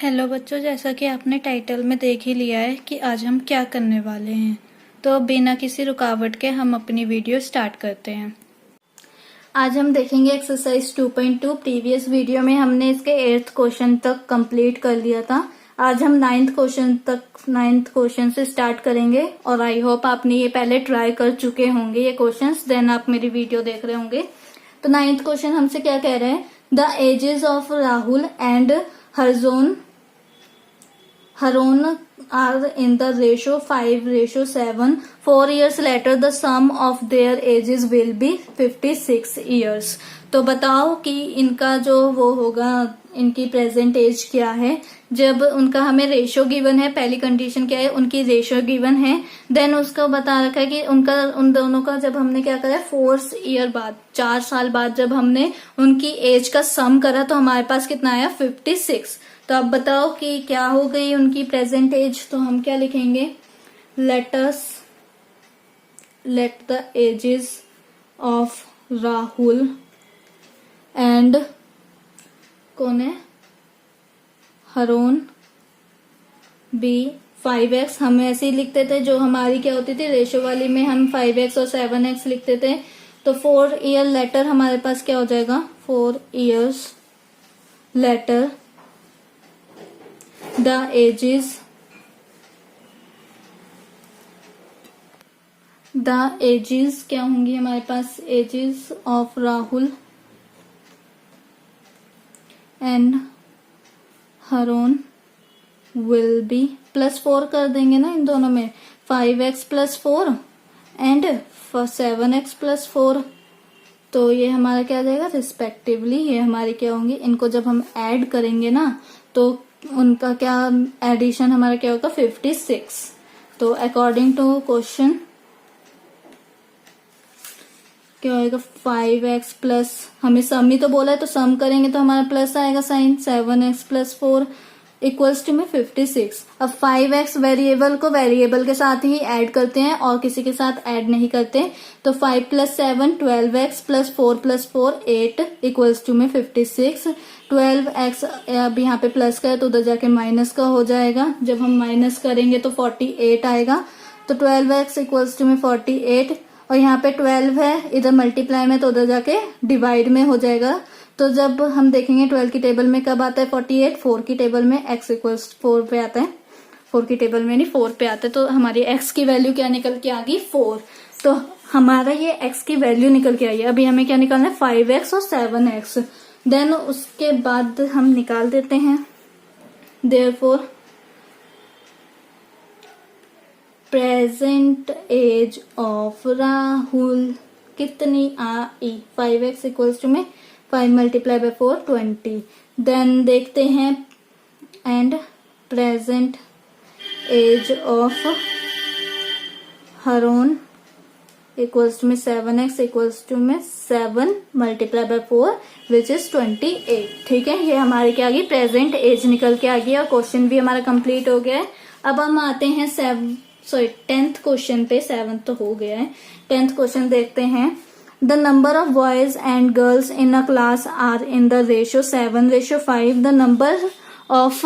Hello बच्चों, जैसा कि आपने टाइटल में देख ही लिया है कि आज हम क्या करने वाले हैं। तो बिना किसी रुकावट के हम अपनी वीडियो स्टार्ट करते हैं। आज हम देखेंगे एक्सरसाइज 2.2। प्रीवियस वीडियो में हमने इसके 8th क्वेश्चन तक कंप्लीट कर लिया था। आज हम 9th क्वेश्चन से स्टार्ट करेंगे और आई होप आपने ये पहले ट्राई कर चुके होंगे ये क्वेश्चंस, देन आप मेरी वीडियो देख रहे होंगे। तो 9th क्वेश्चन हमसे क्या कह रहे हैं, the ages of Rahul and Haron are in the ratio 5:7. 4 years later, the sum of their ages will be 56 years. तो बताओ कि इनका जो वो होगा, इनकी प्रेजेंट एज क्या है जब उनका हमें रेशियो गिवन है। पहली कंडीशन क्या है, उनकी रेशियो गिवन है। देन उसका बता रखा है कि उन दोनों का जब हमने क्या करा, 4 ईयर बाद, 4 साल बाद जब हमने उनकी एज का सम करा तो हमारे पास कितना आया, 56। तो अब बताओ कि क्या हो गई उनकी प्रेजेंट एज। तो हम क्या लिखेंगे, let the ages of Rahul and कौन है, हरोन बी 5x। हम ऐसे ही लिखते थे, जो हमारी क्या होती थी रेशियो वाली में हम 5x और 7x लिखते थे। तो 4 ईयर लेटर हमारे पास क्या हो जाएगा, 4 years लेटर द एजेस क्या होंगी हमारे पास, ages of Rahul and Haroon will be, +4 कर देंगे ना इन दोनों में, 5x + 4 एंड 7x + 4। तो ये हमारा क्या आ जाएगा, रिस्पेक्टिवली ये हमारे क्या होंगे, इनको जब हम ऐड करेंगे ना तो उनका क्या एडिशन हमारा क्या होगा, 56। तो अकॉर्डिंग टू क्वेश्चन क्या होगा, 5x प्लस, हमें सम ही तो बोला है तो सम करेंगे तो हमारा प्लस आएगा साइन, 7x + 4 इक्वल्स टू में 56। अब 5x वेरिएबल को वेरिएबल के साथ ही ऐड करते हैं और किसी के साथ ऐड नहीं करते। तो 5 + 7 12x + 4 + 4 8 इक्वल्स टू में 56। 12x अब यहाँ पे प्लस का है तो उधर जाके माइनस का हो जाएगा, जब हम माइनस करेंगे तो 48 आएगा। तो 12x इक्वल्स टू में 48 और यहाँ पे 12 है, इधर मल्टीप्लाई में तो उधर जाके डिवाइड में हो जाएगा। तो जब हम देखेंगे 12 की टेबल में कब आता है 48, 4 की टेबल में x इक्वल्स 4 पे आता है, 4 की टेबल में नहीं 4 पे आता है। तो हमारी x की वैल्यू क्या निकल के आ गई, 4। तो हमारा ये x की वैल्यू निकल के आई है। अभी हमें क्या निकालना है, 5x और 7x। देन उसके बाद हम निकाल देते हैं, therefore present age of Rahul कितनी आई, 5x इक्वल्स टू में 5 × 4 20। देन देखते हैं and present age of Haroon equals to में 7x इक्वल्स टू में 7 × 4 विच इज 28। ठीक है, ये हमारी क्या आ गई, प्रेजेंट एज निकल के आ गई और क्वेश्चन भी हमारा कंप्लीट हो गया है। अब हम आते हैं 10th क्वेश्चन पे, 7th तो हो गया है। 10th क्वेश्चन देखते हैं, the number of boys and girls in a class are in the ratio 7:5। The number of,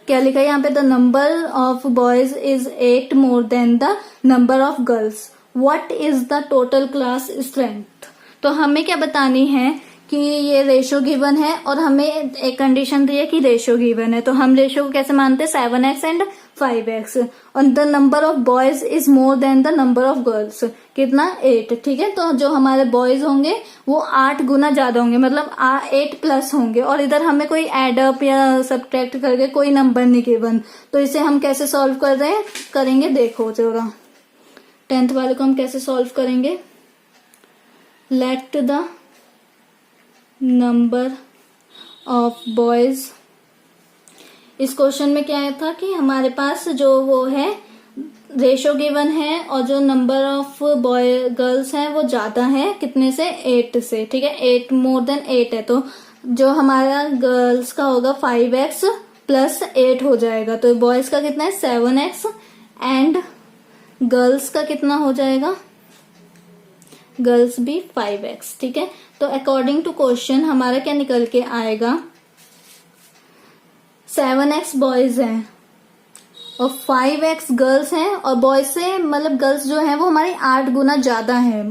क्या लिखा है यहाँ पे, the number of boys is 8 more than the number of girls. What is the total class strength. तो हमें क्या बतानी है कि ये रेशियो गिवन है और हमें एक कंडीशन दी है कि रेशियो गिवन है। तो हम रेशियो को कैसे मानते हैं, 7x एंड 5x। और the number of boys is more than the number of girls, कितना, 8। ठीक है, तो जो हमारे बॉयज होंगे वो 8 गुना ज्यादा होंगे, मतलब 8+ होंगे। और इधर हमें कोई एडअप या सब्ट्रैक्ट करके कोई नंबर नहीं गिवन। तो इसे हम कैसे सॉल्व कर रहे हैं, करेंगे, देखो जरा 10th वाले को हम कैसे सॉल्व करेंगे। Late the number of boys, इस क्वेश्चन में क्या था कि हमारे पास जो वो है रेशियो गिवन है और जो नंबर ऑफ बॉय गर्ल्स हैं वो ज्यादा है, कितने से, 8 से। ठीक है, 8 मोर देन 8 है, तो जो हमारा गर्ल्स का होगा 5x + 8 हो जाएगा। तो बॉयज का कितना है, 7x एंड गर्ल्स का कितना हो जाएगा, गर्ल्स भी 5x। ठीक है, तो अकॉर्डिंग टू क्वेश्चन हमारा क्या निकल के आएगा, 7x बॉयज हैं और 5x गर्ल्स हैं, और बॉयज से मतलब गर्ल्स जो है वो हमारी 8 गुना ज्यादा है।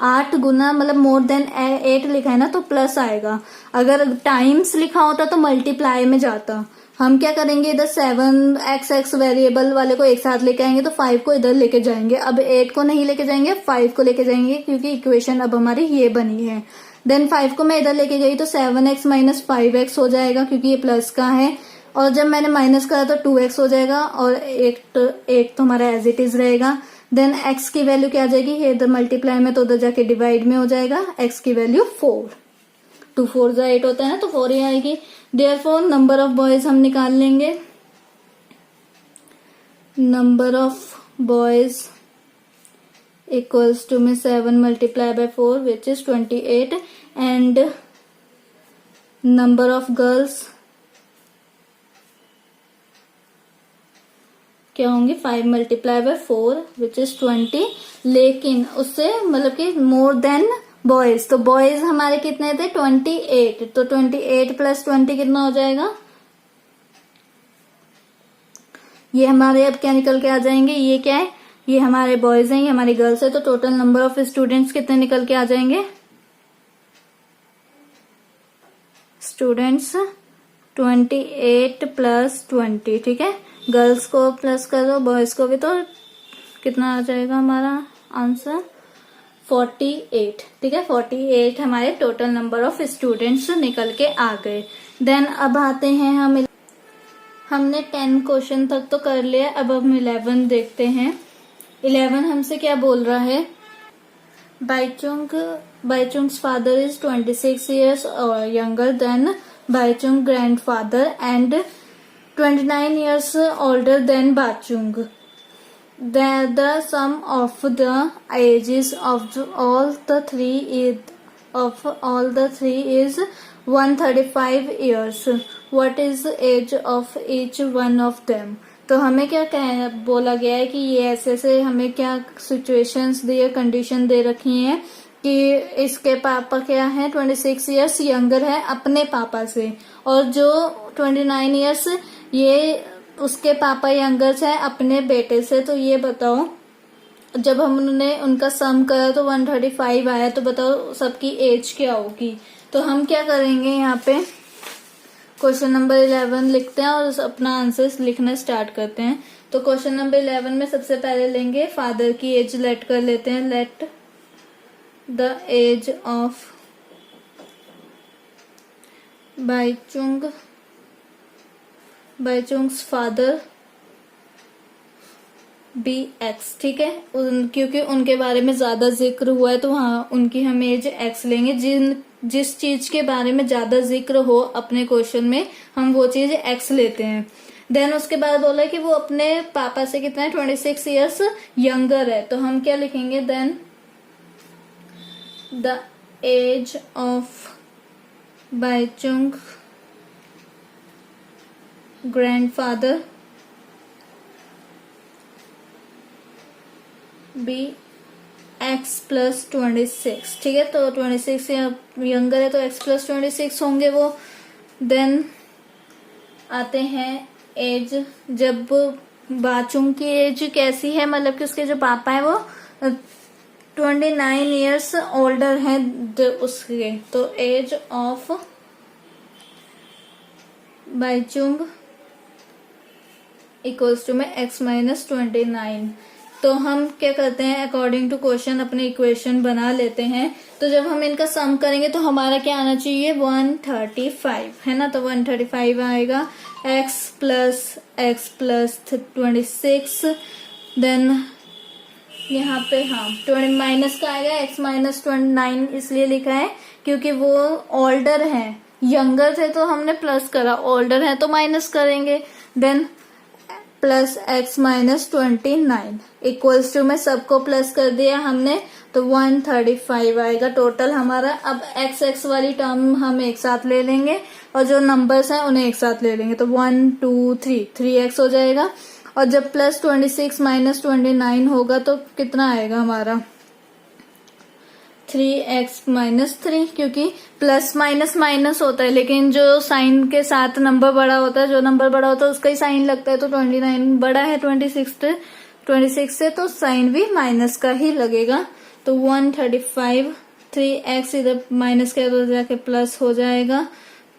8 गुना मतलब मोर देन 8 लिखा है ना तो प्लस आएगा। अगर टाइम्स लिखा होता तो मल्टीप्लाई में जाता। हम क्या करेंगे, इधर 7x वेरिएबल वाले को एक साथ लेके आएंगे तो 5 को इधर लेके जाएंगे। अब 8 को नहीं लेके जाएंगे, 5 को लेके जाएंगे, क्योंकि इक्वेशन अब हमारी ये बनी है। देन 5 को मैं इधर लेके गई तो 7x माइनस 5x हो जाएगा, क्योंकि ये प्लस का है। और जब मैंने माइनस करा तो 2x हो जाएगा, और एक तो हमारा एज इट इज रहेगा। देन x की वैल्यू क्या आ जाएगी, ये इधर मल्टीप्लाई में तो उधर जाके डिवाइड में हो जाएगा। x की वैल्यू 4, 2 4 जा 8 होता है ना, तो 4 ही आएगी। देयरफॉर नंबर ऑफ बॉयज हम निकाल लेंगे। Number of boys equals to में 7 multiply by 4 which is 28, and number of girls क्या होंगे, 5 मल्टीप्लाई बाय 4 विच इज 20, लेकिन उससे मतलब कि मोर देन बॉयज। तो बॉयज हमारे कितने थे, 28, तो 28 प्लस 20 कितना हो जाएगा, ये हमारे अब क्या निकल के आ जाएंगे, ये क्या है, ये हमारे बॉयज हैं, ये हमारी गर्ल्स है। तो टोटल नंबर ऑफ स्टूडेंट्स कितने निकल के आ जाएंगे, स्टूडेंट्स 28 प्लस 20, ठीक है। गर्ल्स को प्लस करो, बॉयज को भी, तो कितना आ जाएगा हमारा आंसर 48, ठीक है। 48 हमारे टोटल नंबर ऑफ स्टूडेंट्स निकल के आ गए। देन अब आते हैं हमने 10 क्वेश्चन तक तो कर लिया, अब हम 11 देखते हैं। 11 हमसे क्या बोल रहा है, Baichung's father is 26 years younger than Baichung grandfather and 29 years older than Bachung. The sum of the ages of all the three is 135 years. What is the age of each one of them? तो हमें क्या बोला गया है कि ये ऐसे हमें क्या सिचुएशंस दिए, कंडीशन दे रखी हैं कि इसके पापा क्या है 26 years यंगर है अपने पापा से, और जो 29 years ये उसके पापा यंगर है अपने बेटे से। तो ये बताओ, जब हमने उनका सम करा तो 135 आया, तो बताओ सबकी एज क्या होगी। तो हम क्या करेंगे, यहाँ पे क्वेश्चन नंबर 11 लिखते हैं और अपना आंसर लिखना स्टार्ट करते हैं। तो क्वेश्चन नंबर 11 में सबसे पहले लेंगे फादर की एज, लेट कर लेते हैं, let the age of Baichung's father be x, ठीक है। क्योंकि उनके बारे में ज्यादा जिक्र हुआ है तो वहाँ उनकी हम एज एक्स लेंगे। जिस चीज के बारे में ज्यादा जिक्र हो अपने क्वेश्चन में हम वो चीज एक्स लेते हैं। देन उसके बाद बोला कि वो अपने पापा से कितना है 26 years यंगर है, तो हम क्या लिखेंगे, then the age of Bhaichung grandfather be x plus 26, ठीक है। तो 26 यंगर है तो एक्स प्लस 26 होंगे वो। देन आते हैं एज, जब बाचुंग की एज कैसी है, मतलब कि उसके जो पापा है वो 29 years ओल्डर है उसके, तो age of Bhaichung equals to में x माइनस 29। तो हम क्या करते हैं, अकॉर्डिंग टू क्वेश्चन अपने इक्वेशन बना लेते हैं। तो जब हम इनका सम करेंगे तो हमारा क्या आना चाहिए, 135 है ना, तो 135 आएगा x प्लस 26। देन यहाँ पे हाँ 20 माइनस का आएगा, x माइनस 29 इसलिए लिखा है क्योंकि वो ओल्डर है, यंगर थे तो हमने प्लस करा, ओल्डर है तो माइनस करेंगे। Then plus x minus 29 equals to में सबको प्लस कर दिया हमने, तो 135 आएगा टोटल हमारा। अब x वाली टर्म हम एक साथ ले लेंगे और जो नंबर्स हैं उन्हें एक साथ ले लेंगे, तो 1 2 3x हो जाएगा। और जब प्लस 26 माइनस 29 होगा तो कितना आएगा हमारा, 3x-3, क्योंकि प्लस माइनस माइनस होता है, लेकिन जो साइन के साथ नंबर बड़ा होता है, जो नंबर बड़ा होता है उसका ही साइन लगता है। तो 29 बड़ा है 26 से, तो साइन भी माइनस का ही लगेगा। तो 135, 3x इधर माइनस किया तो जाके प्लस हो जाएगा।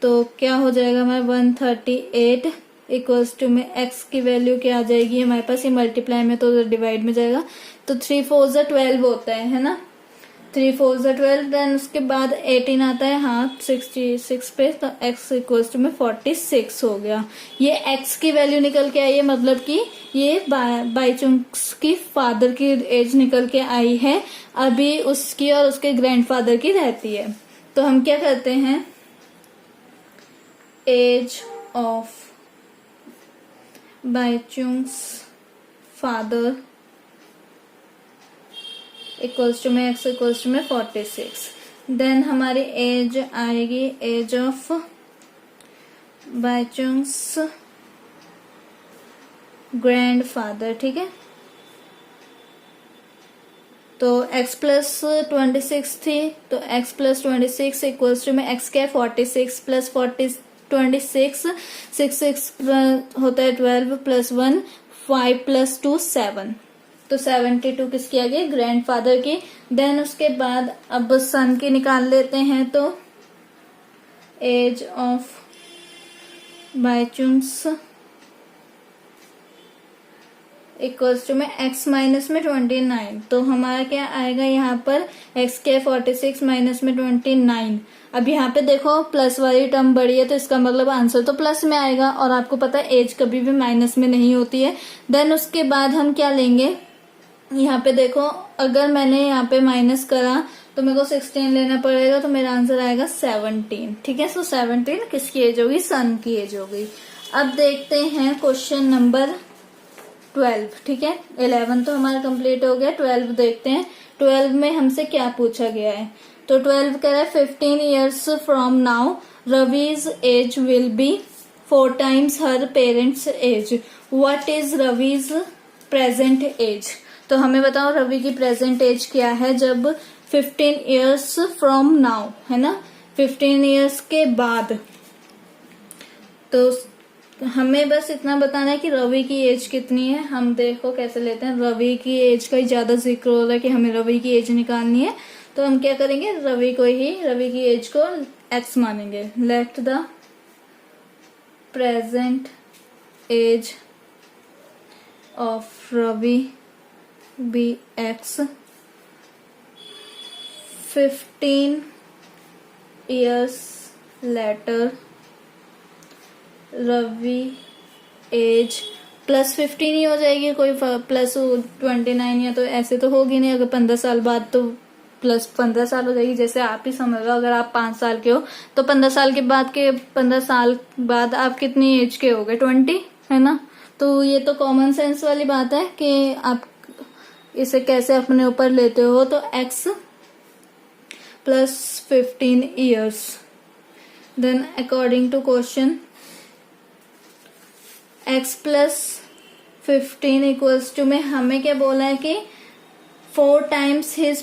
तो क्या हो जाएगा हमारा 138 इक्वल्स टू में x की वैल्यू क्या आ जाएगी हमारे पास, ये मल्टीप्लाई में तो डिवाइड में जाएगा। तो 3 4 12 होता है ना, 3 4 12। देन उसके बाद 18 आता है, हाँ 66 पे, तो x इक्वल्स टू में 46 हो गया। ये x की वैल्यू निकल के आई है, मतलब कि ये बाईचुंग्स की फादर की एज निकल के आई है, अभी उसकी और उसके ग्रैंडफादर की रहती है। तो हम क्या करते हैं, age of Baichung's father equals to में x इक्वल्स टू में 46। देन हमारी एज आएगी, एज ऑफ बाईचुंग्स ग्रैंडफादर, ठीक है। तो x प्लस 26 थी, तो x प्लस 26 इक्वल्स टू में x क्या है 46 प्लस 26, 6 होता है 12 प्लस 1 5 प्लस 2 7, तो 72 किसकी आ गई, ग्रैंडफादर की। देन उसके बाद अब सन की निकाल लेते हैं, तो एज ऑफ बाईचुंग्स इक्वल्स टू में x माइनस में 29, तो हमारा क्या आएगा यहाँ पर, x के 46 माइनस में 29। अब यहाँ पे देखो प्लस वाली टर्म बड़ी है, तो इसका मतलब आंसर तो प्लस में आएगा, और आपको पता है एज कभी भी माइनस में नहीं होती है। देन उसके बाद हम क्या लेंगे, यहाँ पे देखो अगर मैंने यहाँ पे माइनस करा तो मेरे को 16 लेना पड़ेगा, तो मेरा आंसर आएगा 17, ठीक है। सो 17 किसकी एज होगी, सन की एज हो गई। अब देखते हैं क्वेश्चन नंबर 12, ठीक है। 11 तो हमारा कंप्लीट हो गया, 12 देखते हैं। 12 में हमसे क्या पूछा गया है, तो 12 कह रहा है 15 years from now Ravi's age will be 4 times her parents age, what is Ravi's present age. तो हमें बताओ रवि की प्रेजेंट एज क्या है जब 15 years फ्रॉम नाउ, है ना, 15 years के बाद। तो हमें बस इतना बताना है कि रवि की एज कितनी है। हम देखो कैसे लेते हैं, रवि की एज का ही ज्यादा जिक्र हो रहा है कि हमें रवि की एज निकालनी है, तो हम क्या करेंगे, रवि की एज को x मानेंगे। Let the present age of Ravi be x, 15 years later Ravi age plus 15 ही हो जाएगी, कोई प्लस 29 या तो ऐसे तो होगी नहीं। अगर 15 साल बाद तो प्लस 15 साल हो जाएगी, जैसे आप ही समझ लो, अगर आप 5 साल के हो तो 15 साल के बाद 15 साल बाद आप कितनी एज के हो गए, 20, है ना। तो ये तो कॉमन सेंस वाली बात है कि आप इसे कैसे अपने ऊपर लेते हो। तो x plus 15 years, then according to question x plus 15 equals to में हमें क्या बोला है कि 4 times हिज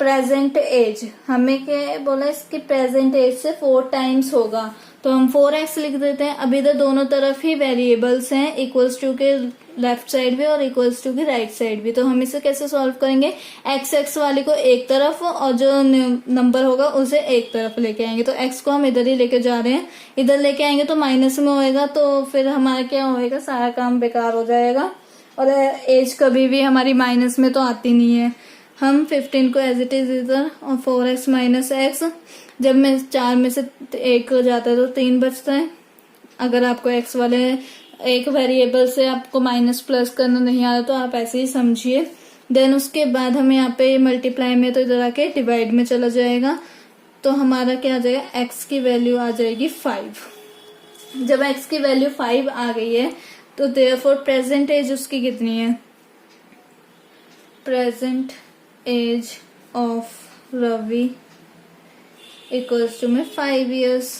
प्रेजेंट एज, हमें क्या बोला, इसकी प्रेजेंट एज से 4 times होगा, तो हम 4x लिख देते हैं। अब इधर दोनों तरफ ही वेरिएबल्स हैं, इक्वल्स टू के लेफ्ट साइड भी और इक्वल्स टू की राइट साइड भी। तो हम इसे कैसे सॉल्व करेंगे, x वाली को एक तरफ और जो नंबर होगा उसे एक तरफ लेके आएंगे। तो x को हम इधर ही लेके जा रहे हैं, इधर लेके आएंगे तो माइनस में होएगा, तो फिर हमारा क्या होएगा, सारा काम बेकार हो जाएगा, और एज कभी भी हमारी माइनस में तो आती नहीं है। हम 15 को एज इट इज इधर, और 4x माइनस एक्स, जब में 4 में से 1 हो जाता है तो 3 बचता है। अगर आपको x वाले एक वेरिएबल से आपको माइनस प्लस करना नहीं आता तो आप ऐसे ही समझिए। देन उसके बाद हमें यहाँ पे मल्टीप्लाई में तो इधर आके डिवाइड में चला जाएगा, तो हमारा क्या आ जाएगा, x की वैल्यू आ जाएगी 5। जब x की वैल्यू 5 आ गई है तो देयरफॉर प्रेजेंट एज उसकी कितनी है, present age of Ravi equals to में 5 years,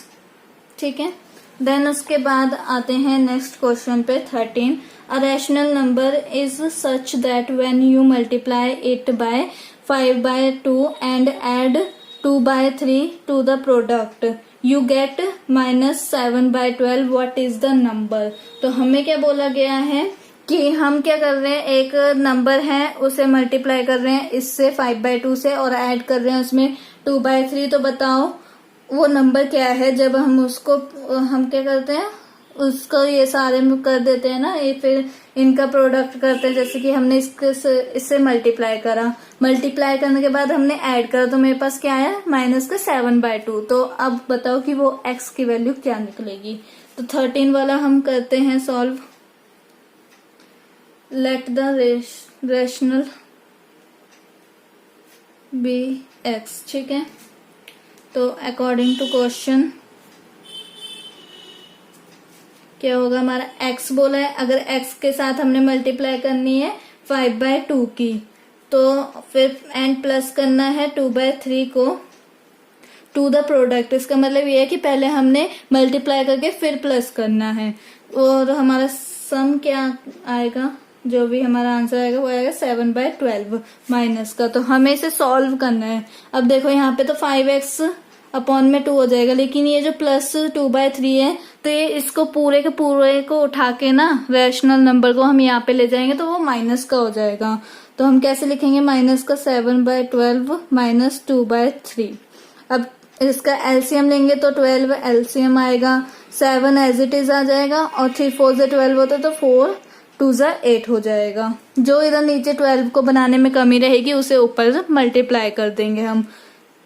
ठीक है। देन उसके बाद आते हैं नेक्स्ट क्वेश्चन पे 13। A rational number is such that when you multiply it by 5/2 and add 2/3 to the product, you get -7/12. what is the number? तो हमें क्या बोला गया है कि हम क्या कर रहे हैं, एक नंबर है उसे मल्टीप्लाई कर रहे हैं इससे 5/2 से और ऐड कर रहे हैं उसमें 2/3. तो बताओ वो नंबर क्या है. जब हम उसको हम क्या करते हैं, उसको ये सारे में कर देते हैं ना, ये फिर इनका प्रोडक्ट करते हैं. जैसे कि हमने इससे मल्टीप्लाई करा, मल्टीप्लाई करने के बाद हमने ऐड करा तो मेरे पास क्या आया, -7/2. तो अब बताओ कि वो x की वैल्यू क्या निकलेगी. तो 13 वाला हम करते हैं solve. Let the rational be x. ठीक है, तो अकॉर्डिंग टू क्वेश्चन क्या होगा, हमारा x बोला है. अगर x के साथ हमने मल्टीप्लाई करनी है 5/2 की, तो फिर एंड प्लस करना है 2/3 को टू द प्रोडक्ट. इसका मतलब ये है कि पहले हमने मल्टीप्लाई करके फिर प्लस करना है. और हमारा सम क्या आएगा, जो भी हमारा आंसर आएगा वो आएगा 7/12 माइनस का. तो हमें इसे सॉल्व करना है. अब देखो यहाँ पे तो 5x अपॉन में 2 हो जाएगा, लेकिन ये जो प्लस 2/3 है तो ये इसको पूरे के पूरे को उठा के ना रैशनल नंबर को हम यहाँ पे ले जाएंगे तो वो माइनस का हो जाएगा. तो हम कैसे लिखेंगे, माइनस का 7/12 माइनस 2/3. अब इसका एलसीएम लेंगे तो 12 एलसीएम आएगा, 7 एज इट इज आ जाएगा और 3 4 से 12 होता है तो 4 2 8 हो जाएगा. जो इधर नीचे 12 को बनाने में कमी रहेगी उसे ऊपर मल्टीप्लाई कर देंगे हम,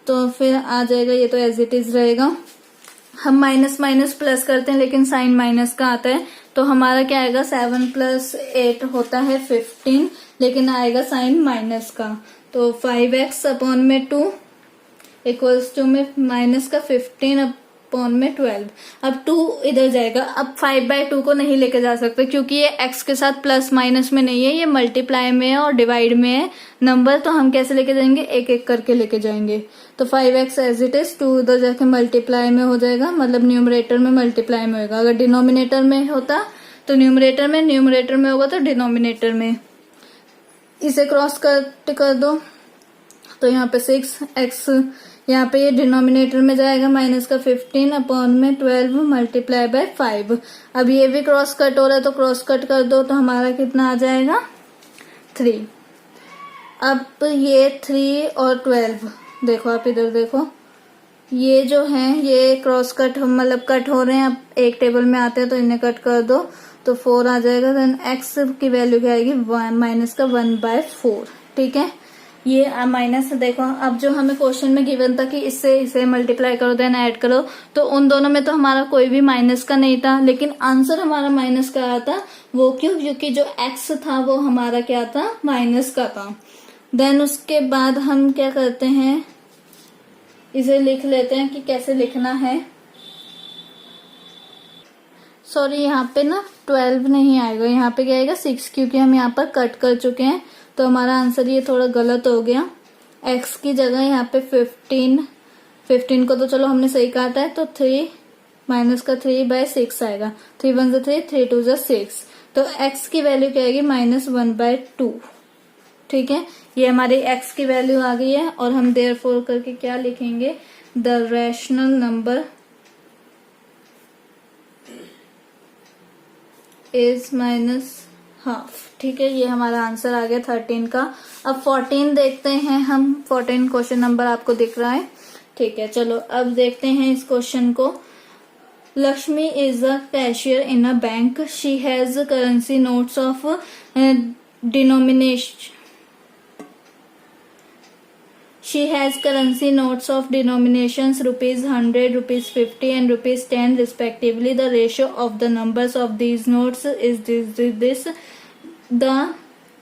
तो फिर आ जाएगा. ये तो एज इट इज रहेगा. हम माइनस माइनस प्लस करते हैं लेकिन साइन माइनस का आता है, तो हमारा क्या आएगा, 7 + 8 होता है 15, लेकिन आएगा साइन माइनस का. तो 5x अपॉन में 2 इक्वल्स टू में माइनस का 15 अपॉन में 12. अब 2 इधर जाएगा. अब 5/2 को नहीं लेके जा सकते क्योंकि ये x के साथ प्लस माइनस में नहीं है, ये मल्टीप्लाई में है और डिवाइड में है नंबर. तो हम कैसे लेके जाएंगे, एक एक करके लेके जाएंगे. तो 5x एज इट इज, 2 इधर जाके मल्टीप्लाई में हो जाएगा, मतलब न्यूमरेटर में मल्टीप्लाई में होगा. अगर डिनोमिनेटर में होता तो न्यूमरेटर में होगा तो डिनोमिनेटर में. इसे क्रॉस कट कर दो तो यहाँ पे 6x, यहाँ पे ये डिनोमिनेटर में जाएगा माइनस का 15 अपॉन में 12 मल्टीप्लाई बाय 5. अब ये भी क्रॉस कट हो रहा है तो क्रॉस कट कर दो तो हमारा कितना आ जाएगा, 3. अब ये 3 और 12 देखो, आप इधर देखो, ये जो है ये क्रॉस कट मतलब कट हो रहे हैं. अब एक टेबल में आते हैं तो इन्हें कट कर दो तो 4 आ जाएगा. देन x की वैल्यू क्या आएगी, माइनस का 1/4. ठीक है, ये माइनस. देखो अब जो हमें क्वेश्चन में गिवन था कि इससे इसे मल्टीप्लाई करो देन ऐड करो, तो उन दोनों में तो हमारा कोई भी माइनस का नहीं था, लेकिन आंसर हमारा माइनस का आया था. वो क्यों, क्योंकि जो x था वो हमारा क्या था, माइनस का था. देन उसके बाद हम क्या करते हैं, इसे लिख लेते हैं कि कैसे लिखना है. सॉरी, यहाँ पे ना 12 नहीं आएगा, यहाँ पे क्या आएगा 6, क्योंकि हम यहाँ पर कट कर चुके हैं तो हमारा आंसर ये थोड़ा गलत हो गया. x की जगह यहाँ पे 15 को तो चलो हमने सही काटा है, तो 3 माइनस का 3/6 आएगा. 3 1 से 3, 3 2 6. तो x की वैल्यू क्या आएगी, -1/2. ठीक है, ये हमारी x की वैल्यू आ गई है. और हम देयरफॉर करके क्या लिखेंगे, द रैशनल नंबर इज -12. ठीक है, ये हमारा आंसर आ गया 13 का. अब 14 देखते हैं हम. 14 क्वेश्चन नंबर आपको दिख रहा है. ठीक है, चलो अब देखते हैं इस क्वेश्चन को. Lakshmi is a cashier in a bank. She has currency notes of denomination. She has currency notes of denominations ₹100, ₹50 and ₹10 respectively. The ratio of the numbers of these notes is this. The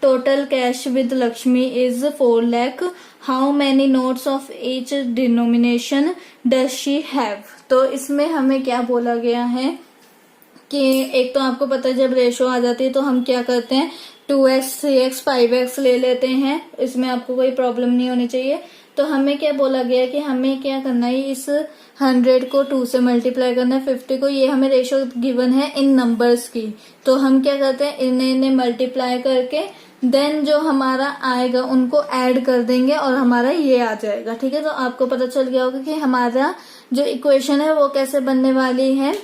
total cash with Lakshmi is 4 lakh. How many notes of each denomination does she have? तो इसमें हमें क्या बोला गया है कि एक तो आपको पता है जब रेशो आ जाती है तो हम क्या करते हैं, 2x 3x 5x ले लेते हैं. इसमें आपको कोई प्रॉब्लम नहीं होनी चाहिए. तो हमें क्या बोला गया कि हमें क्या करना है, इस 100 को 2 से मल्टीप्लाई करना है, 50 को, ये हमें रेशो गिवन है इन नंबर्स की. तो हम क्या करते हैं, इन्हें मल्टीप्लाई करके देन जो हमारा आएगा उनको ऐड कर देंगे और हमारा ये आ जाएगा। ठीक है, तो आपको पता चल गया होगा कि हमारा जो इक्वेशन है वो कैसे बनने वाली है।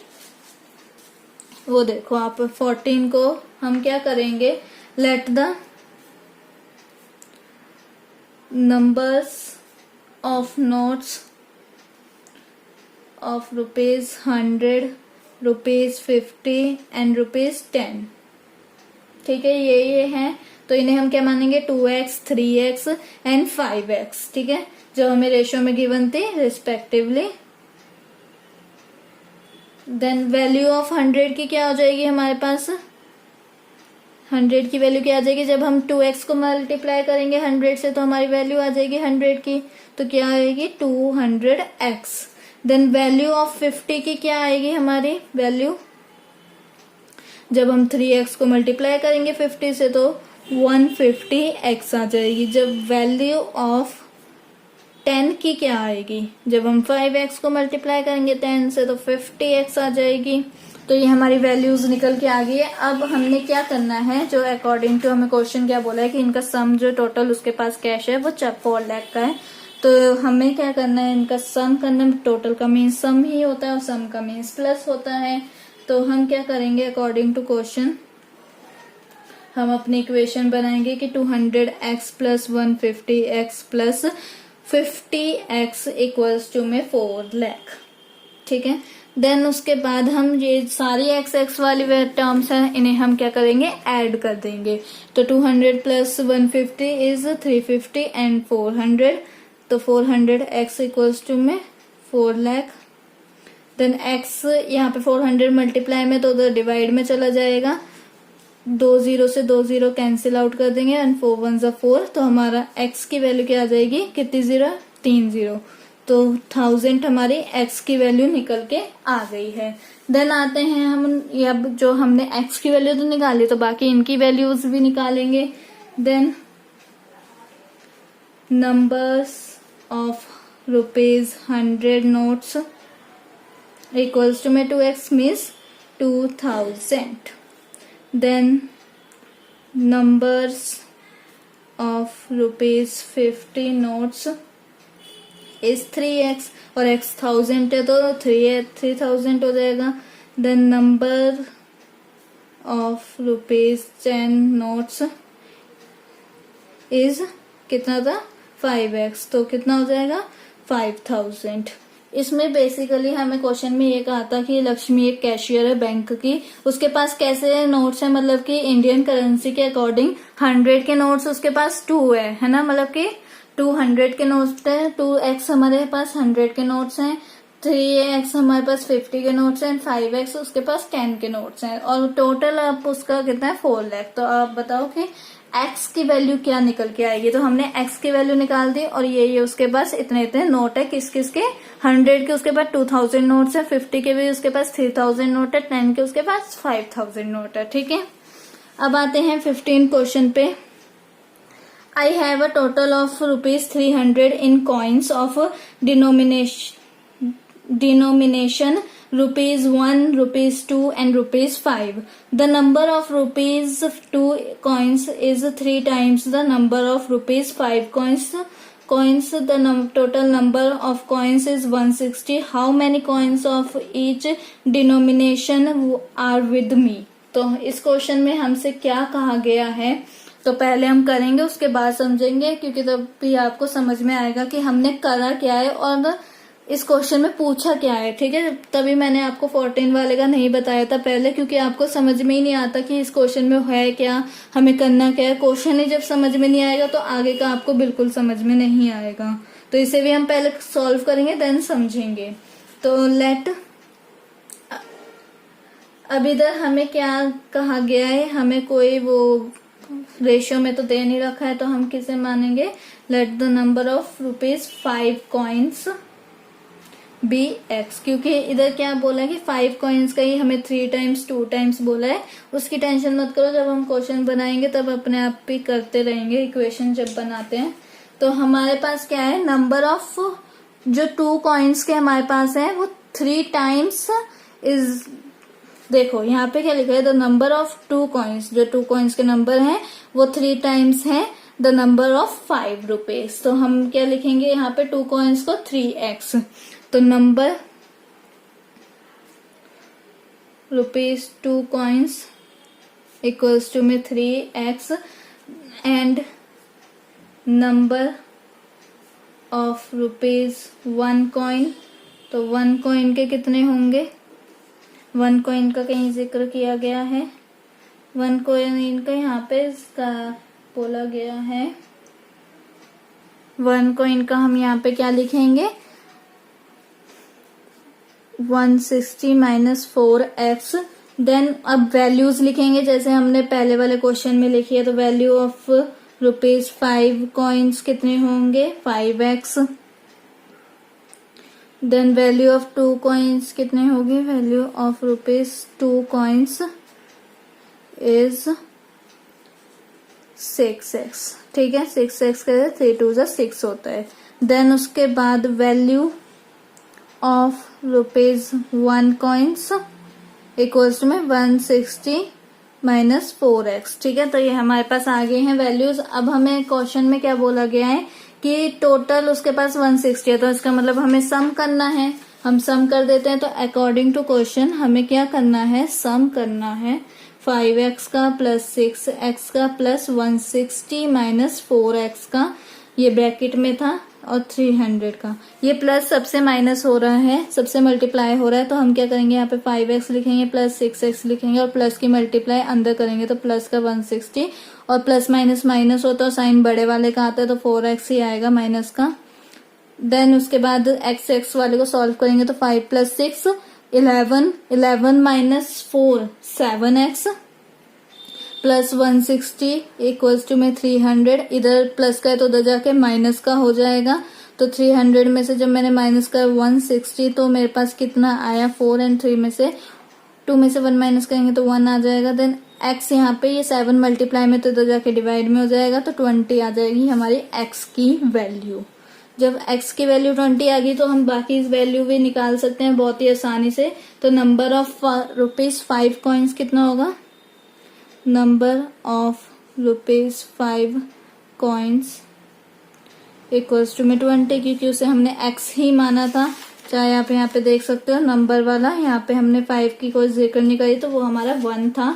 वो देखो आप 14 को हम क्या करेंगे, let the numbers of notes of ₹100, ₹50 and ₹10। ठीक है, ये हैं, तो इन्हें हम क्या मानेंगे, 2x, 3x एंड 5x। ठीक है, जो हमें रेशियो में गिवन थी रिस्पेक्टिवली। देन वैल्यू ऑफ 100 की क्या हो जाएगी हमारे पास, 100 की वैल्यू क्या आ जाएगी, जब हम 2x को मल्टीप्लाई करेंगे 100 से तो हमारी वैल्यू आ जाएगी 100 की, तो क्या आएगी 200x। देन वैल्यू ऑफ 50 की क्या आएगी हमारी वैल्यू, जब हम 3x को मल्टीप्लाई करेंगे 50 से तो 150x आ जाएगी। जब वैल्यू ऑफ 10 की क्या आएगी, जब हम 5x को मल्टीप्लाई करेंगे 10 से तो 50x आ जाएगी। तो ये हमारी वैल्यूज निकल के आ गई है। अब हमने क्या करना है, जो अकॉर्डिंग टू हमें क्वेश्चन क्या बोला है कि इनका सम जो टोटल उसके पास कैश है वो 4 लाख का है, तो हमें क्या करना है, इनका सम करना है। टोटल का मीन्स सम ही होता है और सम का मीन्स प्लस होता है। तो हम क्या करेंगे, अकॉर्डिंग टू क्वेश्चन हम अपनी इक्वेशन बनाएंगे कि 200x plus 150x plus 50x equals to में 4 लाख। ठीक है, देन उसके बाद हम ये सारी x वाली टर्म्स हैं, इन्हें हम क्या करेंगे, ऐड कर देंगे। तो 200 प्लस 150 इज 350 एंड 400, तो 400x इक्वल्स टू में 4 लाख। देन x यहाँ पे 400 मल्टीप्लाई में तो उधर डिवाइड में चला जाएगा, 2 0 से 2 0 कैंसिल आउट कर देंगे एंड 4 1 जा 4, तो हमारा x की वैल्यू क्या आ जाएगी, कितनी 0, 3 0, तो 1000 हमारी x की वैल्यू निकल के आ गई है। देन आते हैं हम, अब जो हमने x की वैल्यू तो निकाली तो बाकी इनकी वैल्यूज भी निकालेंगे। Then numbers of ₹100 notes equals to में 2x means 2000। Then numbers of ₹50 notes is 3x और x 1000 है तो 3000 हो जाएगा। Then number of ₹10 notes is कितना था, 5x, तो कितना हो जाएगा 5000। इसमें बेसिकली हमें क्वेश्चन में ये कहा था कि लक्ष्मी एक कैशियर है बैंक की, उसके पास कैसे नोट्स है, मतलब कि इंडियन करेंसी के अकॉर्डिंग 100 के नोट्स उसके पास 2 है ना, मतलब कि 200 के नोट्स है, 2x हमारे पास 100 के नोट्स हैं, 3x हमारे पास 50 के नोट्स हैं, 5x उसके पास 10 के नोट्स हैं, और टोटल आप उसका कितना है 4 लाख। तो आप बताओ कि x की वैल्यू क्या निकल के आएगी। तो हमने x की वैल्यू निकाल दी और ये उसके पास इतने इतने नोट है, किस किस के, 100 के उसके पास 2000 नोट्स है, 50 के भी उसके पास 3000 नोट है, 10 के उसके पास 5000 नोट है। ठीक है, अब आते हैं 15 क्वेश्चन पे। I have a total of ₹300 in coins of denomination ₹1, ₹2 and ₹5. The number of ₹2 coins is 3 times the number of ₹5 coins. The total number of coins is 160. How many coins of each denomination are with me? तो इस question में हमसे क्या कहा गया है, तो पहले हम करेंगे उसके बाद समझेंगे, क्योंकि तब भी आपको समझ में आएगा कि हमने करा क्या है और इस क्वेश्चन में पूछा क्या है। ठीक है, तभी मैंने आपको 14 वाले का नहीं बताया था पहले, क्योंकि आपको समझ में ही नहीं आता कि इस क्वेश्चन में है क्या, हमें करना क्या है। क्वेश्चन ही जब समझ में नहीं आएगा तो आगे का आपको बिल्कुल समझ में नहीं आएगा। तो इसे भी हम पहले सॉल्व करेंगे देन समझेंगे। तो लेट, अब इधर हमें क्या कहा गया है, हमें कोई वो रेशियो में तो दे नहीं रखा है, तो हम किसे मानेंगे, let the number of ₹5 coins be x, क्योंकि इधर क्या बोला है कि 5 कॉइन्स का ही हमें 3 टाइम्स 2 टाइम्स बोला है। उसकी टेंशन मत करो, जब हम क्वेश्चन बनाएंगे तब अपने आप भी करते रहेंगे इक्वेशन जब बनाते हैं। तो हमारे पास क्या है, नंबर ऑफ जो 2 कॉइन्स के हमारे पास है वो 3 टाइम्स इज देखो यहाँ पे क्या लिखा है, द नंबर ऑफ 2 कॉइन्स, जो 2 कॉइन्स के नंबर हैं वो 3 टाइम्स है द नंबर ऑफ 5 रुपीज। तो हम क्या लिखेंगे यहाँ पे 2 कॉइन्स को 3x, तो number rupees 2 coins equals to में 3x and number of rupees 1 coin, तो 1 कॉइन के कितने होंगे, 1 कॉइन का कहीं जिक्र किया गया है, 1 कॉइन का यहाँ पे इसका बोला गया है, 1 कॉइन का हम यहाँ पे क्या लिखेंगे 160 माइनस 4x। देन अब वैल्यूज लिखेंगे जैसे हमने पहले वाले क्वेश्चन में लिखी है, तो वैल्यू ऑफ रुपीज 5 कॉइन्स कितने होंगे 5x। Then value of 2 coins कितने होगी, value of rupees 2 coins is 6x, ठीक है 6x का 3 2 6 होता है। देन उसके बाद value of rupees 1 coins equals to में 160 माइनस 4x, ठीक है। तो ये हमारे पास आ गए हैं वैल्यूज। अब हमें क्वेश्चन में क्या बोला गया है कि टोटल उसके पास 160 है, तो इसका मतलब हमें सम करना है, हम सम कर देते हैं। तो अकॉर्डिंग टू क्वेश्चन हमें क्या करना है, सम करना है 5x का प्लस 6x का प्लस 160 माइनस 4x का, ये ब्रैकेट में था, और 300 का, ये प्लस सबसे माइनस हो रहा है, सबसे मल्टीप्लाई हो रहा है, तो हम क्या करेंगे यहाँ पे 5x लिखेंगे प्लस 6x लिखेंगे और प्लस की मल्टीप्लाई अंदर करेंगे, तो प्लस का 160 और प्लस माइनस माइनस होता है, साइन बड़े वाले का आता है तो 4x ही आएगा माइनस का। देन उसके बाद x वाले को सॉल्व करेंगे तो 5 plus 6 11 minus 4 7x plus 160 equals to में 300, इधर प्लस का है तो उधर जाके माइनस का हो जाएगा, तो 300 में से जब मैंने माइनस का 160 तो मेरे पास कितना आया 4 एंड 3 में से 2 में से 1 माइनस करेंगे तो 1 आ जाएगा। देन x यहाँ पे ये 7 मल्टीप्लाई में तो इधर जाके डिवाइड में हो जाएगा, तो 20 आ जाएगी हमारी x की वैल्यू। जब x की वैल्यू 20 आ गई तो हम बाकी वैल्यू भी निकाल सकते हैं बहुत ही आसानी से। तो नंबर ऑफ रुपीज 5 कॉइन्स कितना होगा, number of rupees 5 coins equals to में 20, क्योंकि उसे हमने x ही माना था, चाहे आप यहाँ पे देख सकते हो नंबर वाला, यहाँ पे हमने 5 की कोई जिक्र नहीं करी तो वो हमारा 1 था।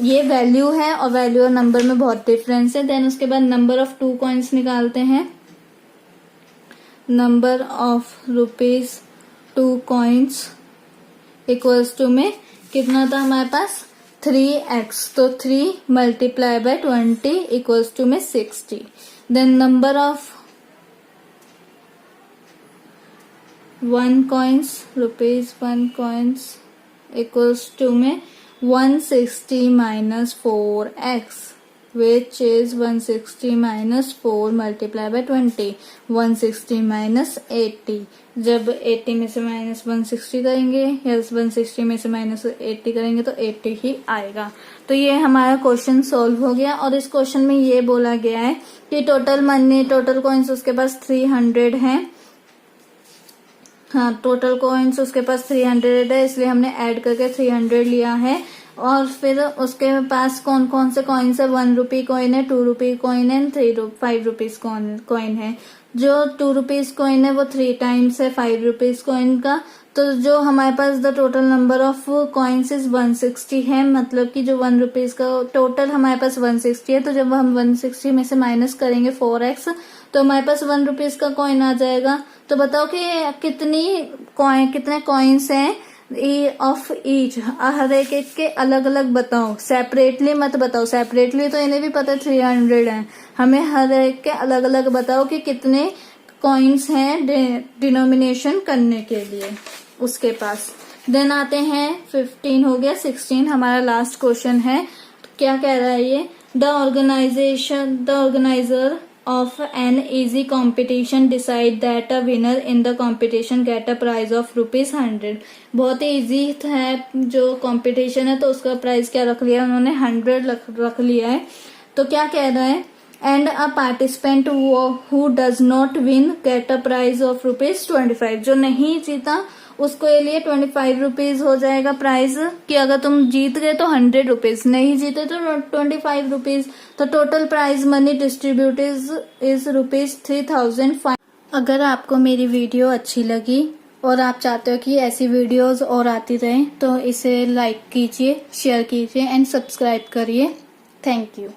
ये वैल्यू है और वैल्यू और नंबर में बहुत डिफरेंस है। देन उसके बाद नंबर ऑफ 2 कॉइन्स निकालते हैं, number of rupees 2 coins equals to में कितना था हमारे पास 3x, तो 3 मल्टीप्लाई बाय 20 इक्वल्स टू में 60। Then number of 1 coins rupees 1 coins equals to में 160 minus 4x which is 160 minus 4 multiply by 20, 160 minus 80। जब 80 में से माइनस 160 करेंगे या 160 में से माइनस 80 करेंगे तो 80 ही आएगा। तो ये हमारा क्वेश्चन सॉल्व हो गया। और इस क्वेश्चन में ये बोला गया है कि टोटल मनी, टोटल कॉइन्स उसके पास 300 हैं, हाँ टोटल कॉइन्स उसके पास 300 है, इसलिए हमने ऐड करके 300 लिया है। और फिर उसके पास कौन कौन से कॉइन्स है, 1 रुपी कॉइन है, 2 रुपी कॉइन है, 5 रुपीज कॉइन है। जो 2 रुपीज कॉइन है वो 3 टाइम्स है 5 रुपीज कॉइन का। तो जो हमारे पास the total number of coins is 160 है, मतलब कि जो 1 रुपीज का टोटल हमारे पास 160 है। तो जब हम 160 में से माइनस करेंगे 4x तो हमारे पास 1 रुपीज का कॉइन आ जाएगा। तो बताओ कि कितने कॉइन्स हैं ऑफ ईच, हर एक के अलग अलग बताओ, सेपरेटली मत बताओ, सेपरेटली तो इन्हें भी पता है 300 है, हमें हर एक के अलग अलग बताओ कि कितने कॉइन्स हैं डिनोमिनेशन करने के लिए उसके पास। देन आते हैं 15 हो गया, 16 हमारा लास्ट क्वेश्चन है। क्या कह रहा है ये, the organiser of an easy competition decide that a winner in the competition get a prize of ₹100। बहुत ही इजी है जो कंपटीशन है, तो उसका प्राइस क्या रख लिया उन्होंने 100 रख लिया है। तो क्या कह रहा है, and a participant who does not win get a prize of ₹25। जो नहीं जीता उसको ये लिए 25 रुपीज हो जाएगा प्राइस, कि अगर तुम जीत गए तो 100 रुपीज, नहीं जीते तो 25 रुपीज। तो total prize money distributed is ₹3005। अगर आपको मेरी वीडियो अच्छी लगी और आप चाहते हो कि ऐसी वीडियोस और आती रहें तो इसे लाइक कीजिए, शेयर कीजिए एंड सब्सक्राइब करिए। Thank you.